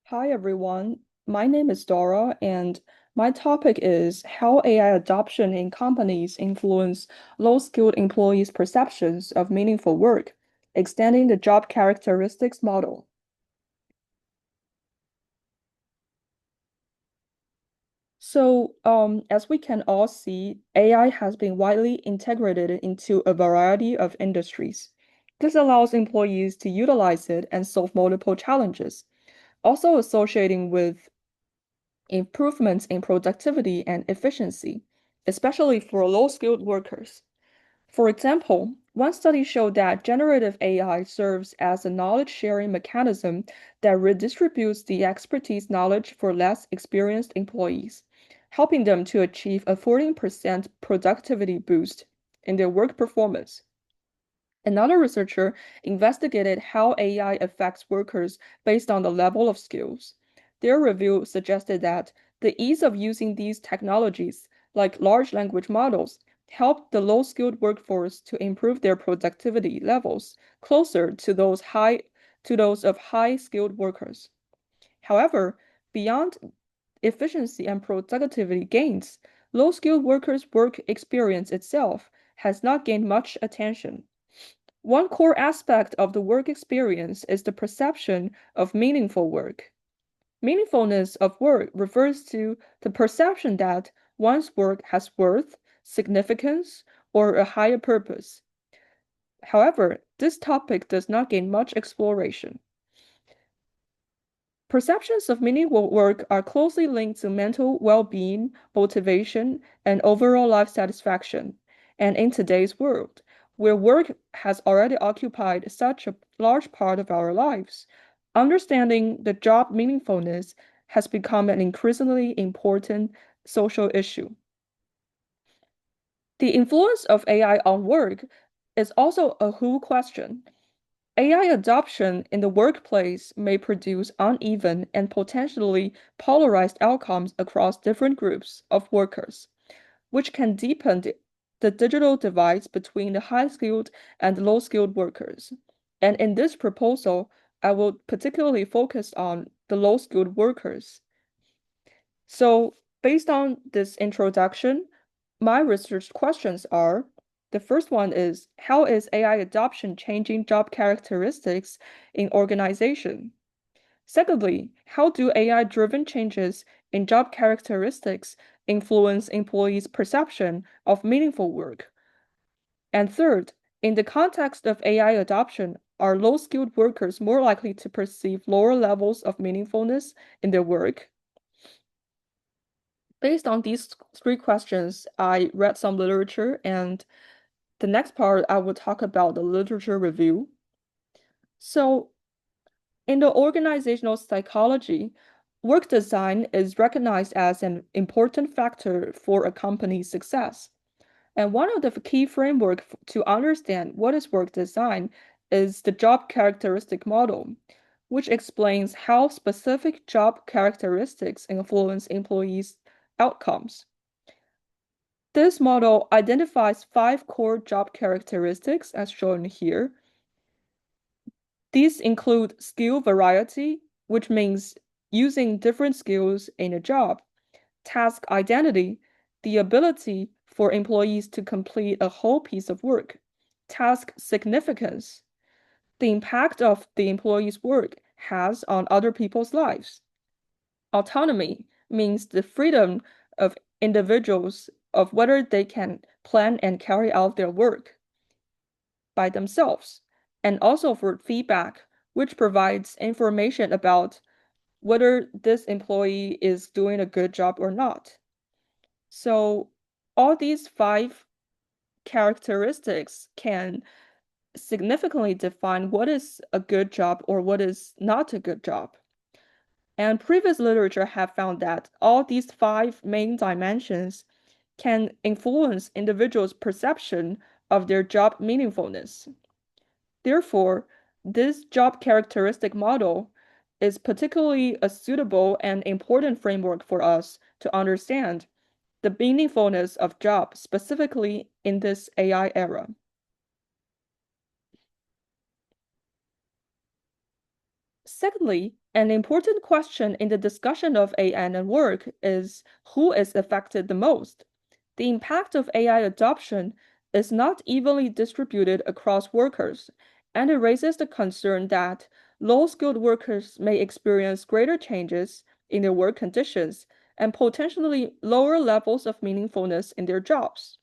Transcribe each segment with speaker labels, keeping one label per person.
Speaker 1: Hi, everyone. My name is Dora, and my topic is how AI adoption in companies influence low-skilled employees' perceptions of meaningful work, extending the job characteristics model. As we can all see, AI has been widely integrated into a variety of industries. This allows employees to utilize it and solve multiple challenges, also associating with improvements in productivity and efficiency, especially for low-skilled workers. For example, one study showed that generative AI serves as a knowledge-sharing mechanism that redistributes the expertise knowledge for less experienced employees, helping them to achieve a 14% productivity boost in their work performance. Another researcher investigated how AI affects workers based on the level of skills. Their review suggested that the ease of using these technologies, like large language models, helped the low-skilled workforce to improve their productivity levels closer to those of high-skilled workers. However, beyond efficiency and productivity gains, low-skilled workers' work experience itself has not gained much attention. One core aspect of the work experience is the perception of meaningful work. Meaningfulness of work refers to the perception that one's work has worth, significance, or a higher purpose. However, this topic does not gain much exploration. Perceptions of meaningful work are closely linked to mental well-being, motivation, and overall life satisfaction. And in today's world, where work has already occupied such a large part of our lives, understanding the job meaningfulness has become an increasingly important social issue. The influence of AI on work is also a who question. AI adoption in the workplace may produce uneven and potentially polarized outcomes across different groups of workers, which can deepen the digital divides between the high-skilled and low-skilled workers. And in this proposal, I will particularly focus on the low-skilled workers. So, based on this introduction, my research questions are, the first one is, how is AI adoption changing job characteristics in organization? Secondly, how do AI-driven changes in job characteristics influence employees' perception of meaningful work? And third, in the context of AI adoption, are low-skilled workers more likely to perceive lower levels of meaningfulness in their work? Based on these three questions, I read some literature, and the next part I will talk about the literature review. So, in the organizational psychology, work design is recognized as an important factor for a company's success. And one of the key framework to understand what is work design is the job characteristic model, which explains how specific job characteristics influence employees' outcomes. This model identifies 5 core job characteristics as shown here. These include skill variety, which means using different skills in a job, task identity, the ability for employees to complete a whole piece of work, task significance, the impact of the employee's work has on other people's lives. Autonomy means the freedom of individuals of whether they can plan and carry out their work by themselves, and also for feedback, which provides information about whether this employee is doing a good job or not. So all these 5 characteristics can significantly define what is a good job or what is not a good job. And previous literature have found that all these 5 main dimensions can influence individuals' perception of their job meaningfulness. Therefore, this job characteristic model is particularly a suitable and important framework for us to understand the meaningfulness of job specifically in this AI era. Secondly, an important question in the discussion of AI and work is who is affected the most. The impact of AI adoption is not evenly distributed across workers, and it raises the concern that low-skilled workers may experience greater changes in their work conditions and potentially lower levels of meaningfulness in their jobs.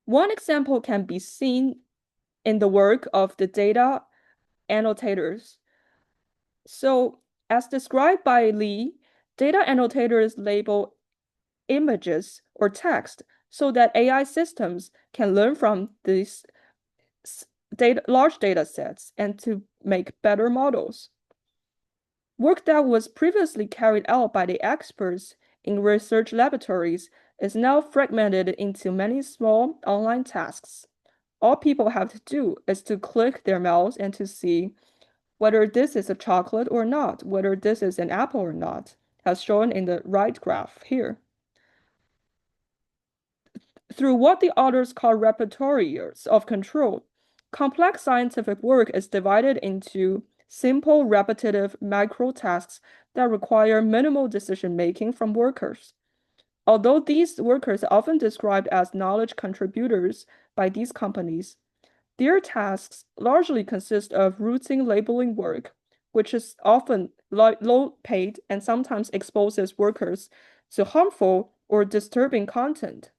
Speaker 1: One example can be seen in the work of the data annotators. So, as described by Li, data annotators label images or text so that AI systems can learn from these large data sets and to make better models. Work that was previously carried out by the experts in research laboratories is now fragmented into many small online tasks. All people have to do is to click their mouse and to see whether this is a chocolate or not, whether this is an apple or not, as shown in the right graph here. Through what the authors call repertoires of control, complex scientific work is divided into simple, repetitive micro tasks that require minimal decision-making from workers. Although these workers are often described as knowledge contributors by these companies, their tasks largely consist of routine labeling work, which is often low paid and sometimes exposes workers to harmful or disturbing content.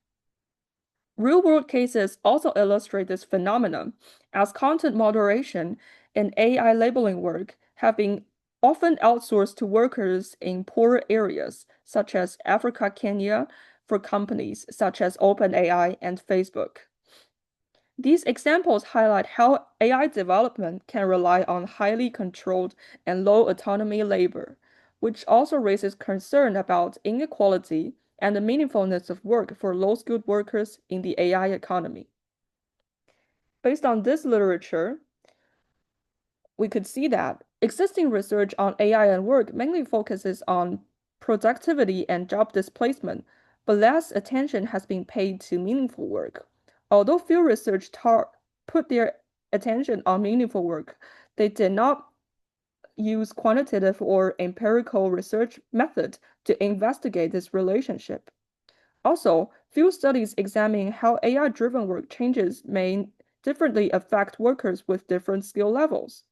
Speaker 1: Real-world cases also illustrate this phenomenon, as content moderation and AI labeling work have been often outsourced to workers in poorer areas, such as Africa, Kenya, for companies such as OpenAI and Facebook. These examples highlight how AI development can rely on highly controlled and low autonomy labor, which also raises concern about inequality and the meaningfulness of work for low-skilled workers in the AI economy. Based on this literature, we could see that existing research on AI and work mainly focuses on productivity and job displacement, but less attention has been paid to meaningful work. Although field research put their attention on meaningful work, they did not use quantitative or empirical research method to investigate this relationship. Also, field studies examine how AI-driven work changes may differently affect workers with different skill levels.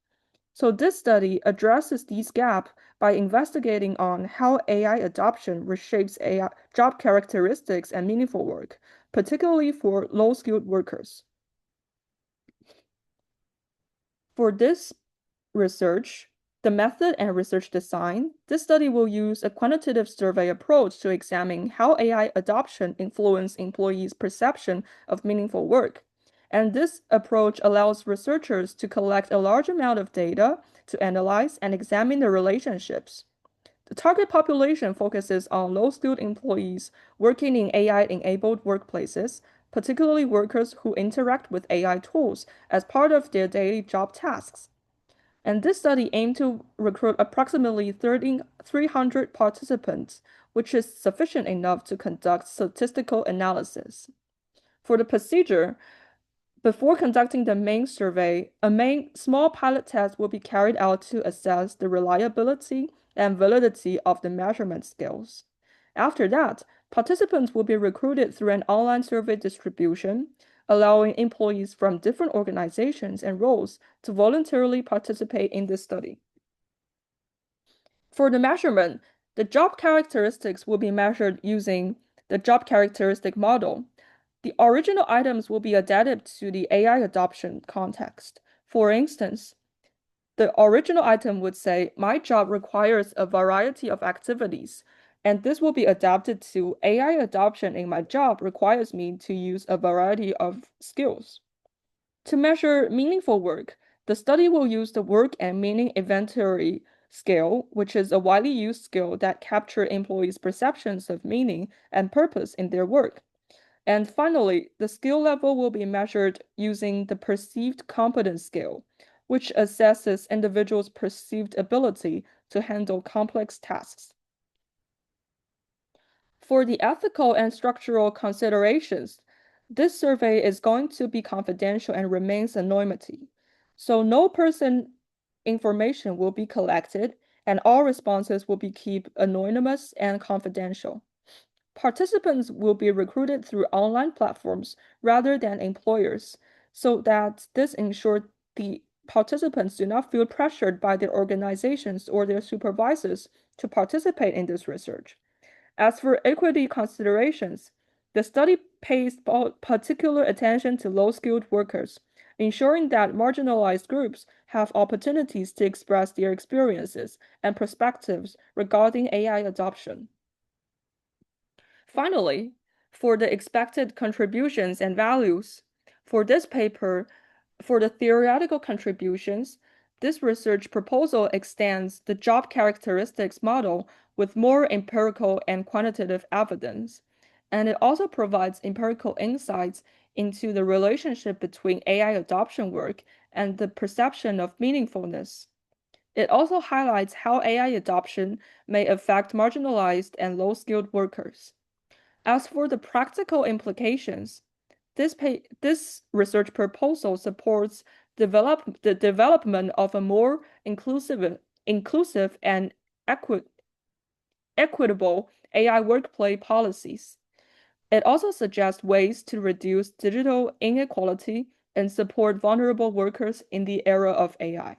Speaker 1: So this study addresses these gaps by investigating on how AI adoption reshapes AI job characteristics and meaningful work, particularly for low-skilled workers. For this research, the method and research design, this study will use a quantitative survey approach to examine how AI adoption influences employees' perception of meaningful work. And this approach allows researchers to collect a large amount of data to analyze and examine the relationships. The target population focuses on low-skilled employees working in AI-enabled workplaces, particularly workers who interact with AI tools as part of their daily job tasks. And this study aimed to recruit approximately 300 participants, which is sufficient enough to conduct statistical analysis. For the procedure, before conducting the main survey, a main small pilot test will be carried out to assess the reliability and validity of the measurement scales. After that, participants will be recruited through an online survey distribution, allowing employees from different organizations and roles to voluntarily participate in this study. For the measurement, the job characteristics will be measured using the job characteristic model. The original items will be adapted to the AI adoption context. For instance, the original item would say, my job requires a variety of activities, and this will be adapted to AI adoption in my job requires me to use a variety of skills. To measure meaningful work, the study will use the work and meaning inventory scale, which is a widely used scale that captures employees' perceptions of meaning and purpose in their work. And finally, the skill level will be measured using the perceived competence scale, which assesses individuals' perceived ability to handle complex tasks. For the ethical and structural considerations, this survey is going to be confidential and remains anonymity. So no person information will be collected, and all responses will be kept anonymous and confidential. Participants will be recruited through online platforms rather than employers, so that this ensures the participants do not feel pressured by their organizations or their supervisors to participate in this research. As for equity considerations, the study pays particular attention to low-skilled workers, ensuring that marginalized groups have opportunities to express their experiences and perspectives regarding AI adoption. Finally, for the expected contributions and values, for this paper, for the theoretical contributions, this research proposal extends the job characteristics model with more empirical and quantitative evidence, and it also provides empirical insights into the relationship between AI adoption work and the perception of meaningfulness. It also highlights how AI adoption may affect marginalized and low-skilled workers. As for the practical implications, this research proposal supports the development of a more inclusive and equitable AI workplace policies. It also suggests ways to reduce digital inequality and support vulnerable workers in the era of AI.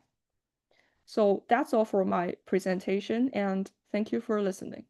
Speaker 1: So that's all for my presentation, and thank you for listening.